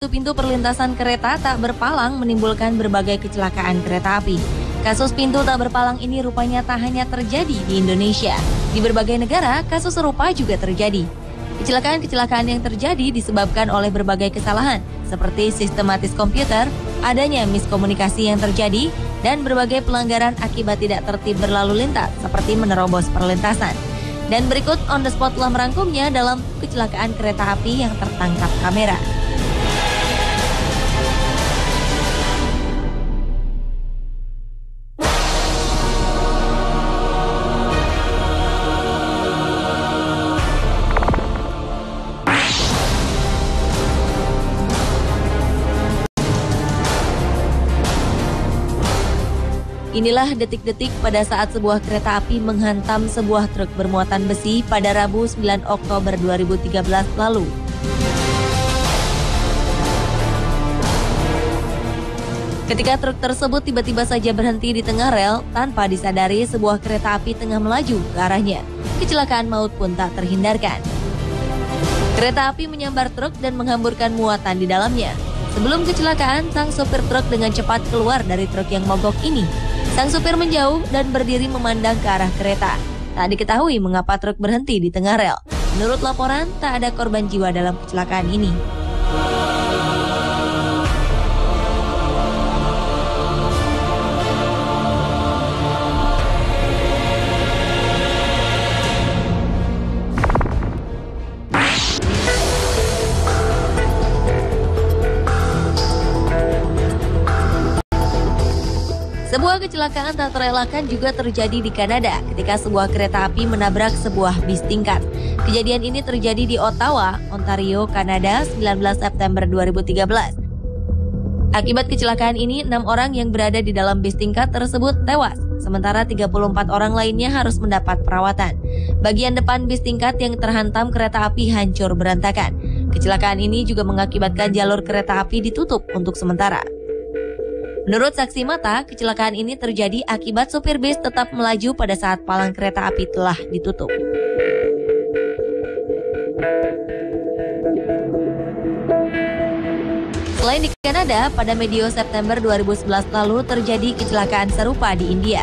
Pintu perlintasan kereta tak berpalang menimbulkan berbagai kecelakaan kereta api. Kasus pintu tak berpalang ini rupanya tak hanya terjadi di Indonesia. Di berbagai negara, kasus serupa juga terjadi. Kecelakaan-kecelakaan yang terjadi disebabkan oleh berbagai kesalahan, seperti sistematis komputer, adanya miskomunikasi yang terjadi, dan berbagai pelanggaran akibat tidak tertib berlalu lintas, seperti menerobos perlintasan. Dan berikut on the spot telah merangkumnya dalam kecelakaan kereta api yang tertangkap kamera. Inilah detik-detik pada saat sebuah kereta api menghantam sebuah truk bermuatan besi pada Rabu 9 Oktober 2013 lalu. Ketika truk tersebut tiba-tiba saja berhenti di tengah rel, tanpa disadari sebuah kereta api tengah melaju ke arahnya. Kecelakaan maut pun tak terhindarkan. Kereta api menyambar truk dan menghamburkan muatan di dalamnya. Sebelum kecelakaan, sang sopir truk dengan cepat keluar dari truk yang mogok ini. Sang supir menjauh dan berdiri memandang ke arah kereta. Tak diketahui mengapa truk berhenti di tengah rel. Menurut laporan, tak ada korban jiwa dalam kecelakaan ini. Sebuah kecelakaan tak terelakkan juga terjadi di Kanada ketika sebuah kereta api menabrak sebuah bis tingkat. Kejadian ini terjadi di Ottawa, Ontario, Kanada, 19 September 2013. Akibat kecelakaan ini, 6 orang yang berada di dalam bis tingkat tersebut tewas, sementara 34 orang lainnya harus mendapat perawatan. Bagian depan bis tingkat yang terhantam kereta api hancur berantakan. Kecelakaan ini juga mengakibatkan jalur kereta api ditutup untuk sementara. Menurut saksi mata, kecelakaan ini terjadi akibat sopir bis tetap melaju pada saat palang kereta api telah ditutup. Selain di Kanada, pada medio September 2011 lalu terjadi kecelakaan serupa di India.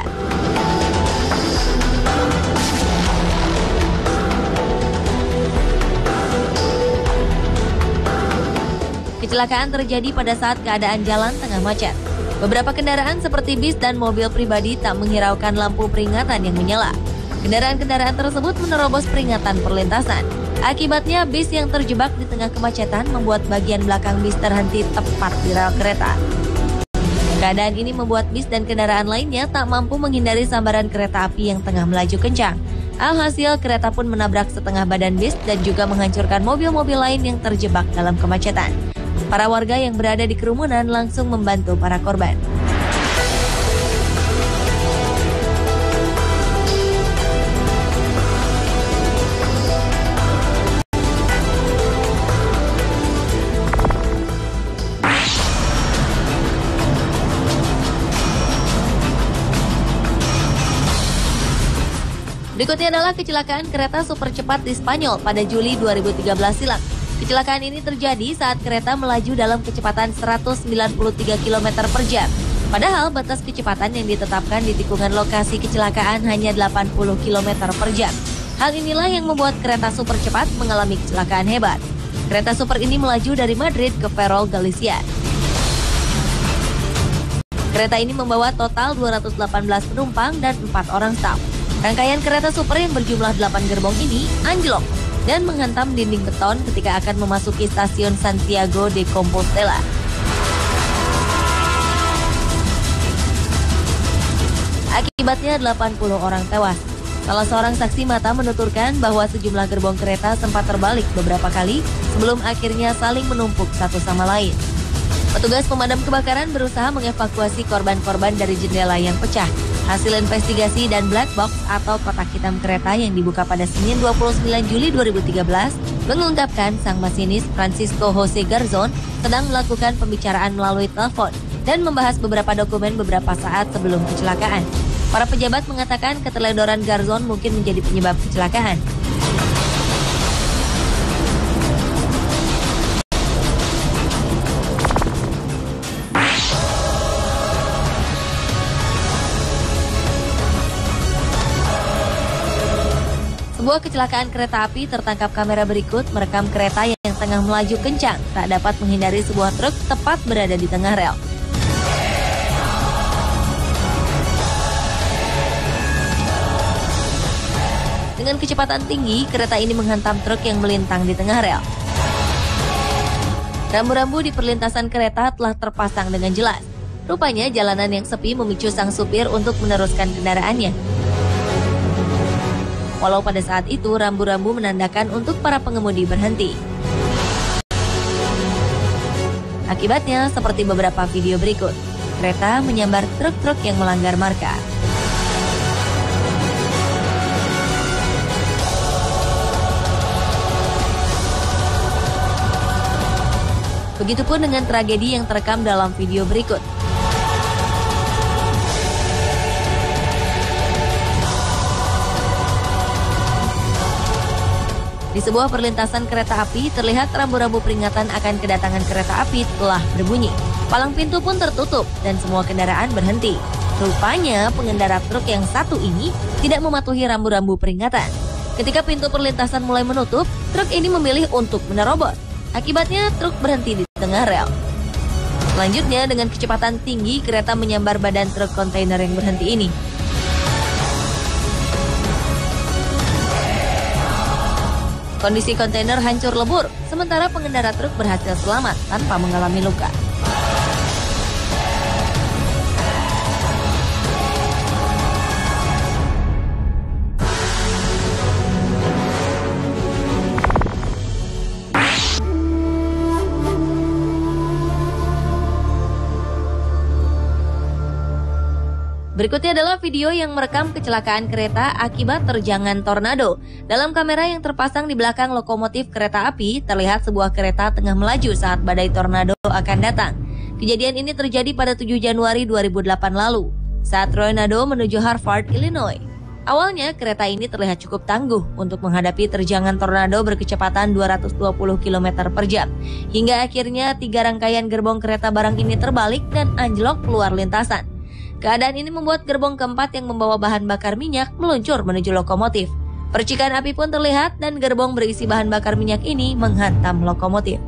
Kecelakaan terjadi pada saat keadaan jalan tengah macet. Beberapa kendaraan seperti bis dan mobil pribadi tak menghiraukan lampu peringatan yang menyala. Kendaraan-kendaraan tersebut menerobos peringatan perlintasan. Akibatnya, bis yang terjebak di tengah kemacetan membuat bagian belakang bis terhenti tepat di rel kereta. Keadaan ini membuat bis dan kendaraan lainnya tak mampu menghindari sambaran kereta api yang tengah melaju kencang. Alhasil, kereta pun menabrak setengah badan bis dan juga menghancurkan mobil-mobil lain yang terjebak dalam kemacetan. Para warga yang berada di kerumunan langsung membantu para korban. Berikutnya adalah kecelakaan kereta super cepat di Spanyol pada Juli 2013 silam. Kecelakaan ini terjadi saat kereta melaju dalam kecepatan 193 km per jam. Padahal batas kecepatan yang ditetapkan di tikungan lokasi kecelakaan hanya 80 km per jam. Hal inilah yang membuat kereta super cepat mengalami kecelakaan hebat. Kereta super ini melaju dari Madrid ke Ferrol, Galicia. Kereta ini membawa total 218 penumpang dan 4 orang staf. Rangkaian kereta super yang berjumlah 8 gerbong ini anjlok dan menghantam dinding beton ketika akan memasuki stasiun Santiago de Compostela. Akibatnya 80 orang tewas. Salah seorang saksi mata menuturkan bahwa sejumlah gerbong kereta sempat terbalik beberapa kali sebelum akhirnya saling menumpuk satu sama lain. Petugas pemadam kebakaran berusaha mengevakuasi korban-korban dari jendela yang pecah. Hasil investigasi dan black box atau kotak hitam kereta yang dibuka pada Senin 29 Juli 2013 mengungkapkan sang masinis Francisco Jose Garzon sedang melakukan pembicaraan melalui telepon dan membahas beberapa dokumen beberapa saat sebelum kecelakaan. Para pejabat mengatakan keteledoran Garzon mungkin menjadi penyebab kecelakaan. Sebuah kecelakaan kereta api tertangkap kamera berikut merekam kereta yang tengah melaju kencang tak dapat menghindari sebuah truk tepat berada di tengah rel. Dengan kecepatan tinggi, kereta ini menghantam truk yang melintang di tengah rel. Rambu-rambu di perlintasan kereta telah terpasang dengan jelas. Rupanya jalanan yang sepi memicu sang supir untuk meneruskan kendaraannya. Walau pada saat itu rambu-rambu menandakan untuk para pengemudi berhenti. Akibatnya seperti beberapa video berikut, kereta menyambar truk-truk yang melanggar marka. Begitupun dengan tragedi yang terekam dalam video berikut. Di sebuah perlintasan kereta api, terlihat rambu-rambu peringatan akan kedatangan kereta api telah berbunyi. Palang pintu pun tertutup dan semua kendaraan berhenti. Rupanya pengendara truk yang satu ini tidak mematuhi rambu-rambu peringatan. Ketika pintu perlintasan mulai menutup, truk ini memilih untuk menerobos. Akibatnya truk berhenti di tengah rel. Selanjutnya dengan kecepatan tinggi, kereta menyambar badan truk kontainer yang berhenti ini. Kondisi kontainer hancur lebur, sementara pengendara truk berhasil selamat tanpa mengalami luka. Berikutnya adalah video yang merekam kecelakaan kereta akibat terjangan tornado. Dalam kamera yang terpasang di belakang lokomotif kereta api, terlihat sebuah kereta tengah melaju saat badai tornado akan datang. Kejadian ini terjadi pada 7 Januari 2008 lalu, saat tornado menuju Hartford, Illinois. Awalnya, kereta ini terlihat cukup tangguh untuk menghadapi terjangan tornado berkecepatan 220 km per jam. Hingga akhirnya 3 rangkaian gerbong kereta barang ini terbalik dan anjlok keluar lintasan. Keadaan ini membuat gerbong keempat yang membawa bahan bakar minyak meluncur menuju lokomotif. Percikan api pun terlihat dan gerbong berisi bahan bakar minyak ini menghantam lokomotif.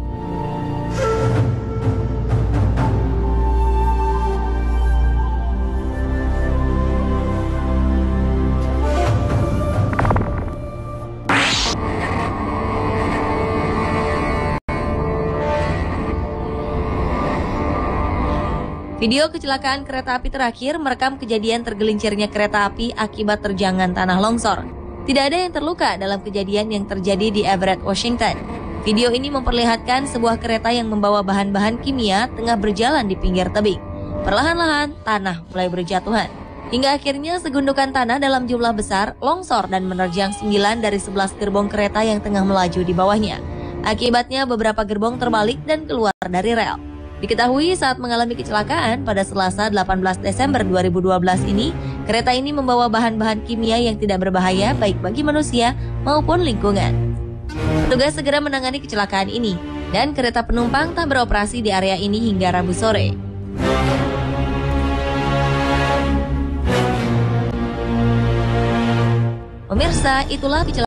Video kecelakaan kereta api terakhir merekam kejadian tergelincirnya kereta api akibat terjangan tanah longsor. Tidak ada yang terluka dalam kejadian yang terjadi di Everett, Washington. Video ini memperlihatkan sebuah kereta yang membawa bahan-bahan kimia tengah berjalan di pinggir tebing. Perlahan-lahan, tanah mulai berjatuhan. Hingga akhirnya segundukan tanah dalam jumlah besar longsor dan menerjang 9 dari 11 gerbong kereta yang tengah melaju di bawahnya. Akibatnya beberapa gerbong terbalik dan keluar dari rel. Diketahui saat mengalami kecelakaan pada Selasa 18 Desember 2012 ini, kereta ini membawa bahan-bahan kimia yang tidak berbahaya baik bagi manusia maupun lingkungan. Petugas segera menangani kecelakaan ini, dan kereta penumpang tak beroperasi di area ini hingga Rabu sore. Pemirsa, itulah kecelakaan